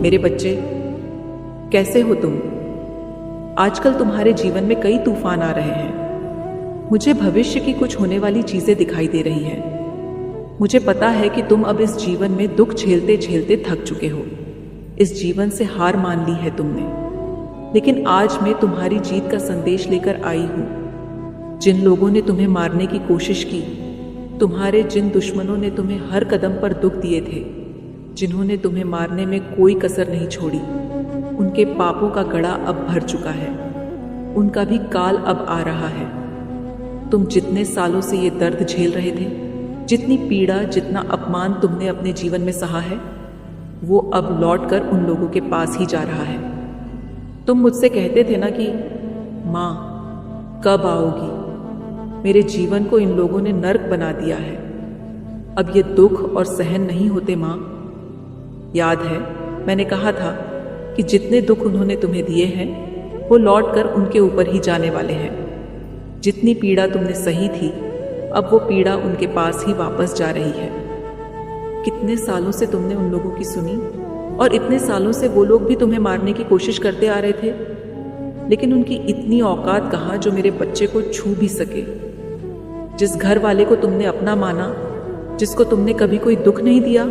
मेरे बच्चे, कैसे हो तुम? आजकल तुम्हारे जीवन में कई तूफान आ रहे हैं। मुझे भविष्य की कुछ होने वाली चीजें दिखाई दे रही हैं। मुझे पता है कि तुम अब इस जीवन में दुख झेलते झेलते थक चुके हो। इस जीवन से हार मान ली है तुमने। लेकिन आज मैं तुम्हारी जीत का संदेश लेकर आई हूं। जिन लोगों ने तुम्हें मारने की कोशिश की, तुम्हारे जिन दुश्मनों ने तुम्हें हर कदम पर दुख दिए थे, जिन्होंने तुम्हें मारने में कोई कसर नहीं छोड़ी, उनके पापों का गड़ा अब भर चुका है। उनका भी काल अब आ रहा है। तुम जितने सालों से ये दर्द झेल रहे थे, जितनी पीड़ा, जितना अपमान तुमने अपने जीवन में सहा है, वो अब लौटकर उन लोगों के पास ही जा रहा है। तुम मुझसे कहते थे ना कि माँ कब आओगी? मेरे जीवन को इन लोगों ने नर्क बना दिया है। अब ये दुख और सहन नहीं होते माँ। याद है मैंने कहा था कि जितने दुख उन्होंने तुम्हें दिए हैं वो लौटकर उनके ऊपर ही जाने वाले हैं। जितनी पीड़ा तुमने सही थी, अब वो पीड़ा उनके पास ही वापस जा रही है। कितने सालों से तुमने उन लोगों की सुनी, और इतने सालों से वो लोग भी तुम्हें मारने की कोशिश करते आ रहे थे, लेकिन उनकी इतनी औकात कहाँ जो मेरे बच्चे को छू भी सके। जिस घर वाले को तुमने अपना माना, जिसको तुमने कभी कोई दुख नहीं दिया,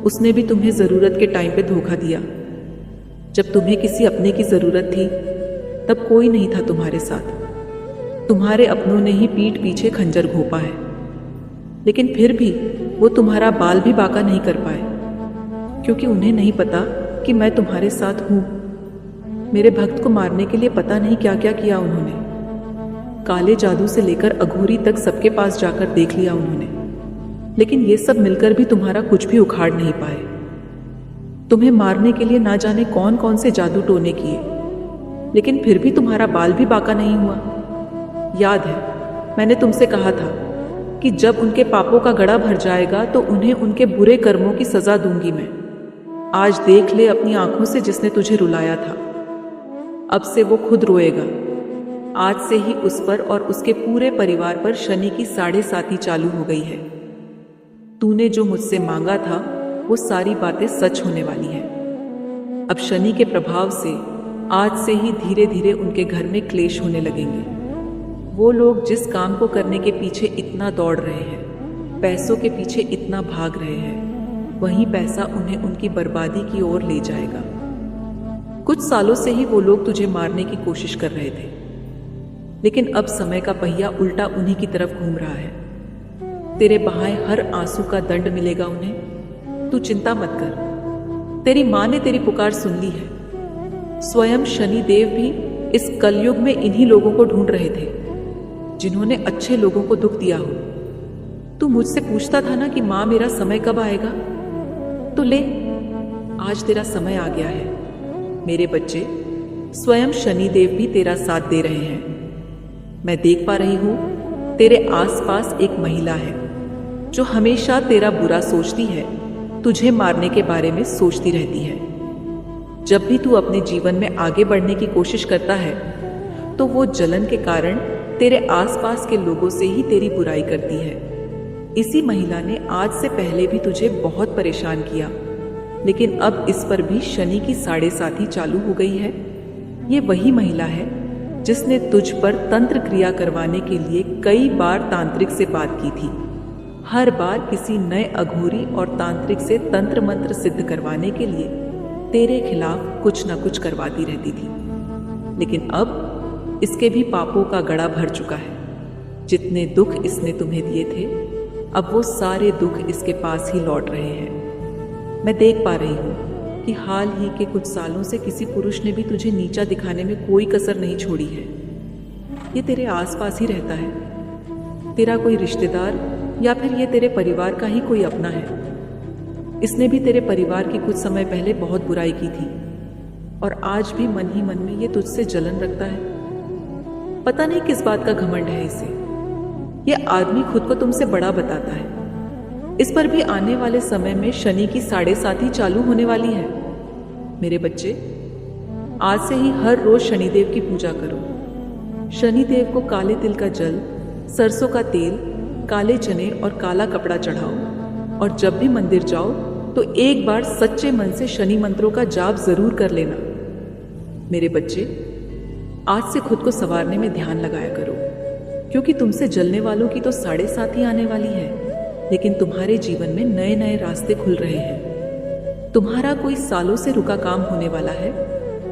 उसने भी तुम्हें जरूरत के टाइम पे धोखा दिया। जब तुम्हें किसी अपने की जरूरत थी, तब कोई नहीं था तुम्हारे साथ। तुम्हारे अपनों ने ही पीठ पीछे खंजर घोंपा है, लेकिन फिर भी वो तुम्हारा बाल भी बांका नहीं कर पाए, क्योंकि उन्हें नहीं पता कि मैं तुम्हारे साथ हूं। मेरे भक्त को मारने के लिए पता नहीं क्या क्या किया उन्होंने। काले जादू से लेकर अघोरी तक सबके पास जाकर देख लिया उन्होंने, लेकिन ये सब मिलकर भी तुम्हारा कुछ भी उखाड़ नहीं पाए। तुम्हें मारने के लिए ना जाने कौन कौन से जादू टोने किए, लेकिन फिर भी तुम्हारा बाल भी बांका नहीं हुआ। याद है मैंने तुमसे कहा था कि जब उनके पापों का गड़ा भर जाएगा तो उन्हें उनके बुरे कर्मों की सजा दूंगी मैं। आज देख ले अपनी आंखों से जिसने तुझे रुलाया था, अब से वो खुद रोएगा। आज से ही उस पर और उसके पूरे परिवार पर शनि की 7.5 चालू हो गई है। तूने जो मुझसे मांगा था वो सारी बातें सच होने वाली हैं। अब शनि के प्रभाव से आज से ही धीरे धीरे उनके घर में क्लेश होने लगेंगे। वो लोग जिस काम को करने के पीछे इतना दौड़ रहे हैं, पैसों के पीछे इतना भाग रहे हैं, वही पैसा उन्हें उनकी बर्बादी की ओर ले जाएगा। कुछ सालों से ही वो लोग तुझे मारने की कोशिश कर रहे थे, लेकिन अब समय का पहिया उल्टा उन्हीं की तरफ घूम रहा है। तेरे बहाए हर आंसू का दंड मिलेगा उन्हें। तू चिंता मत कर, तेरी माँ ने तेरी पुकार सुन ली है। स्वयं शनि देव भी इस कलयुग में इन्हीं लोगों को ढूंढ रहे थे जिन्होंने अच्छे लोगों को दुख दिया हो। तू मुझसे पूछता था ना कि माँ मेरा समय कब आएगा, तो ले आज तेरा समय आ गया है। मेरे बच्चे, स्वयं शनि देव भी तेरा साथ दे रहे हैं। मैं देख पा रही हूं तेरे आसपास एक महिला है जो हमेशा तेरा बुरा सोचती है, तुझे मारने के बारे में सोचती रहती है। जब भी तू अपने जीवन में आगे बढ़ने की कोशिश करता है तो वो जलन के कारण तेरे आसपास के लोगों से ही तेरी बुराई करती है। इसी महिला ने आज से पहले भी तुझे बहुत परेशान किया, लेकिन अब इस पर भी शनि की 7.5 चालू हो गई है। ये वही महिला है जिसने तुझ पर तंत्र क्रिया करवाने के लिए कई बार तांत्रिक से बात की थी। हर बार किसी नए अघोरी और तांत्रिक से तंत्र मंत्र सिद्ध करवाने के लिए तेरे खिलाफ कुछ न कुछ करवाती रहती थी, लेकिन अब इसके भी पापों का गड़ा भर चुका है। जितने दुख इसने तुम्हें दिए थे, अब वो सारे दुख इसके पास ही लौट रहे हैं। मैं देख पा रही हूँ कि हाल ही के कुछ सालों से किसी पुरुष ने भी तुझे नीचा दिखाने में कोई कसर नहीं छोड़ी है। ये तेरे आसपास ही रहता है, तेरा कोई रिश्तेदार या फिर ये तेरे परिवार का ही कोई अपना है। इसने भी तेरे परिवार की कुछ समय पहले बहुत बुराई की थी, और आज भी मन ही मन में ये तुझसे जलन रखता है। पता नहीं किस बात का घमंड है इसे। ये आदमी खुद को तुमसे बड़ा बताता है। इस पर भी आने वाले समय में शनि की 7.5 चालू होने वाली है। मेरे बच्चे, आज से ही हर रोज शनिदेव की पूजा करो। शनिदेव को काले तिल का जल, सरसों का तेल, काले चने और काला कपड़ा चढ़ाओ, और जब भी मंदिर जाओ तो एक बार सच्चे मन से शनि मंत्रों का जाप जरूर कर लेना। मेरे बच्चे, आज से खुद को संवारने में ध्यान लगाया करो, क्योंकि तुमसे जलने वालों की तो 7.5 ही आने वाली है, लेकिन तुम्हारे जीवन में नए नए रास्ते खुल रहे हैं। तुम्हारा कोई सालों से रुका काम होने वाला है।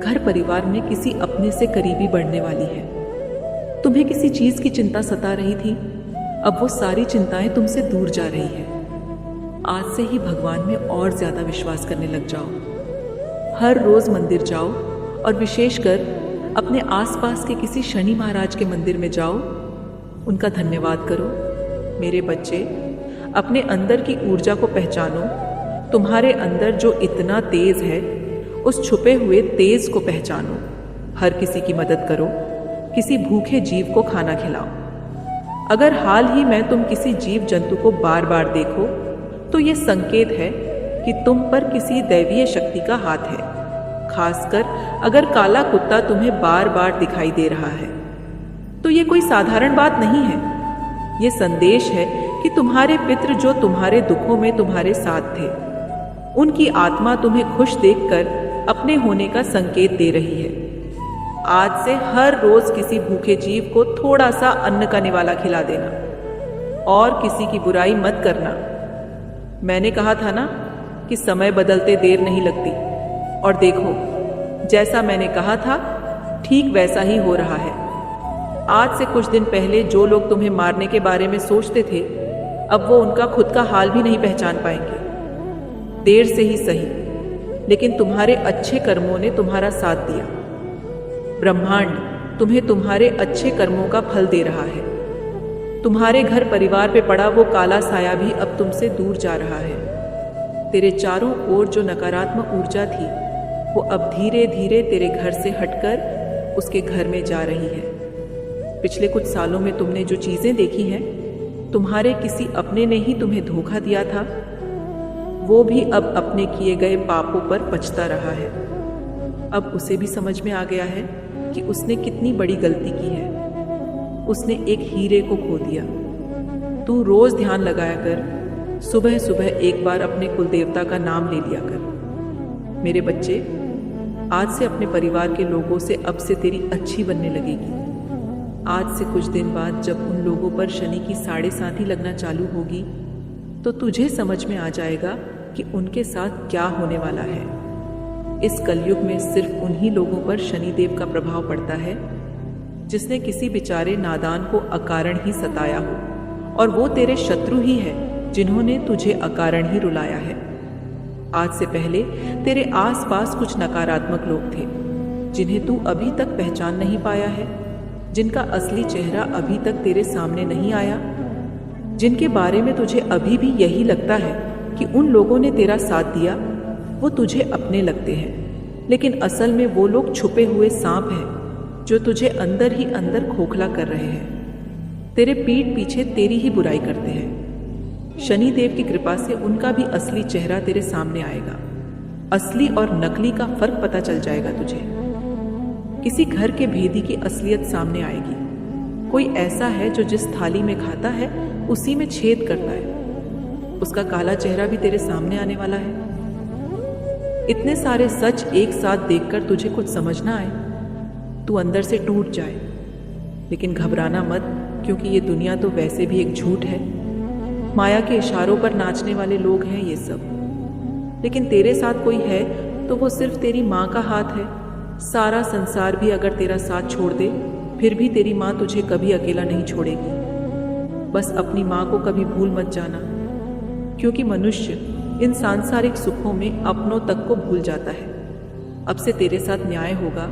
घर परिवार में किसी अपने से करीबी बढ़ने वाली है। तुम्हें किसी चीज की चिंता सता रही थी, अब वो सारी चिंताएं तुमसे दूर जा रही है। आज से ही भगवान में और ज्यादा विश्वास करने लग जाओ। हर रोज मंदिर जाओ और विशेषकर अपने आसपास के किसी शनि महाराज के मंदिर में जाओ, उनका धन्यवाद करो। मेरे बच्चे, अपने अंदर की ऊर्जा को पहचानो। तुम्हारे अंदर जो इतना तेज है, उस छुपे हुए तेज को पहचानो। हर किसी की मदद करो, किसी भूखे जीव को खाना खिलाओ। अगर हाल ही में तुम किसी जीव जंतु को बार बार देखो, तो ये संकेत है कि तुम पर किसी दैवीय शक्ति का हाथ है। खासकर अगर काला कुत्ता तुम्हें बार बार दिखाई दे रहा है, तो ये कोई साधारण बात नहीं है। ये संदेश है कि तुम्हारे पितृ जो तुम्हारे दुखों में तुम्हारे साथ थे, उनकी आत्मा तुम्हें खुश देखकर अपने होने का संकेत दे रही है। आज से हर रोज किसी भूखे जीव को थोड़ा सा अन्न का निवाला खिला देना और किसी की बुराई मत करना। मैंने कहा था ना कि समय बदलते देर नहीं लगती, और देखो, जैसा मैंने कहा था ठीक वैसा ही हो रहा है। आज से कुछ दिन पहले जो लोग तुम्हें मारने के बारे में सोचते थे, अब वो उनका खुद का हाल भी नहीं पहचान पाएंगे। देर से ही सही, लेकिन तुम्हारे अच्छे कर्मों ने तुम्हारा साथ दिया। ब्रह्मांड तुम्हें तुम्हारे अच्छे कर्मों का फल दे रहा है। तुम्हारे घर परिवार पे पड़ा वो काला साया भी अब तुमसे दूर जा रहा है। तेरे चारों ओर जो नकारात्मक ऊर्जा थी, वो अब धीरे धीरे तेरे घर से हटकर उसके घर में जा रही है। पिछले कुछ सालों में तुमने जो चीजें देखी हैं, तुम्हारे किसी अपने ने ही तुम्हें धोखा दिया था, वो भी अब अपने किए गए पापों पर पछता रहा है। अब उसे भी समझ में आ गया है कि उसने कितनी बड़ी गलती की है। उसने एक हीरे को खो दिया। तू रोज ध्यान लगाया कर, सुबह सुबह एक बार अपने कुलदेवता का नाम ले लिया कर। मेरे बच्चे, आज से अपने परिवार के लोगों से अब से तेरी अच्छी बनने लगेगी। आज से कुछ दिन बाद जब उन लोगों पर शनि की 7.5 लगना चालू होगी, तो तुझे समझ में आ जाएगा कि उनके साथ क्या होने वाला है। इस कलयुग में सिर्फ उन्हीं लोगों पर शनिदेव का प्रभाव पड़ता है जिसने किसी बेचारे नादान को अकारण ही सताया हो, और वो तेरे शत्रु ही है जिन्होंने तुझे अकारण ही रुलाया है। आज से पहले तेरे आसपास कुछ नकारात्मक लोग थे जिन्हें तू अभी तक पहचान नहीं पाया है, जिनका असली चेहरा अभी तक तेरे सामने नहीं आया, जिनके बारे में तुझे अभी भी यही लगता है कि उन लोगों ने तेरा साथ दिया, वो तुझे अपने लगते हैं, लेकिन असल में वो लोग छुपे हुए सांप हैं जो तुझे अंदर ही अंदर खोखला कर रहे हैं। तेरे पीठ पीछे तेरी ही बुराई करते हैं। शनि देव की कृपा से उनका भी असली चेहरा तेरे सामने आएगा। असली और नकली का फर्क पता चल जाएगा तुझे। किसी घर के भेदी की असलियत सामने आएगी। कोई ऐसा है जो जिस थाली में खाता है उसी में छेद करता है। उसका काला चेहरा भी तेरे सामने आने वाला है। इतने सारे सच एक साथ देखकर तुझे कुछ समझ ना आए, तू अंदर से टूट जाए, लेकिन घबराना मत, क्योंकि ये दुनिया तो वैसे भी एक झूठ है। माया के इशारों पर नाचने वाले लोग हैं ये सब। लेकिन तेरे साथ कोई है तो वो सिर्फ तेरी माँ का हाथ है। सारा संसार भी अगर तेरा साथ छोड़ दे, फिर भी तेरी माँ तुझे कभी अकेला नहीं छोड़ेगी। बस अपनी माँ को कभी भूल मत जाना, क्योंकि मनुष्य इन सांसारिक सुखों में अपनों तक को भूल जाता है। अब से तेरे साथ न्याय होगा,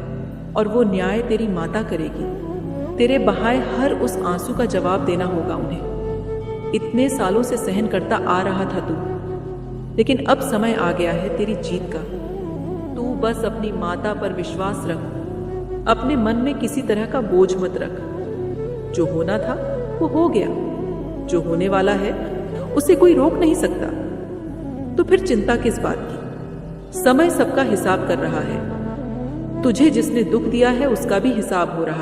और वो न्याय तेरी माता करेगी। तेरे बहाए हर उस आंसू का जवाब देना होगा उन्हें। इतने सालों से सहन करता आ रहा था तू, लेकिन अब समय आ गया है तेरी जीत का। तू बस अपनी माता पर विश्वास रख। अपने मन में किसी तरह का बोझ मत रख। जो होना था वो हो गया, जो होने वाला है उसे कोई रोक नहीं सकता। तो फिर चिंता किस बात की? समय सबका हिसाब कर रहा है। तुझे जिसने दुख दिया है उसका भी हिसाब हो रहा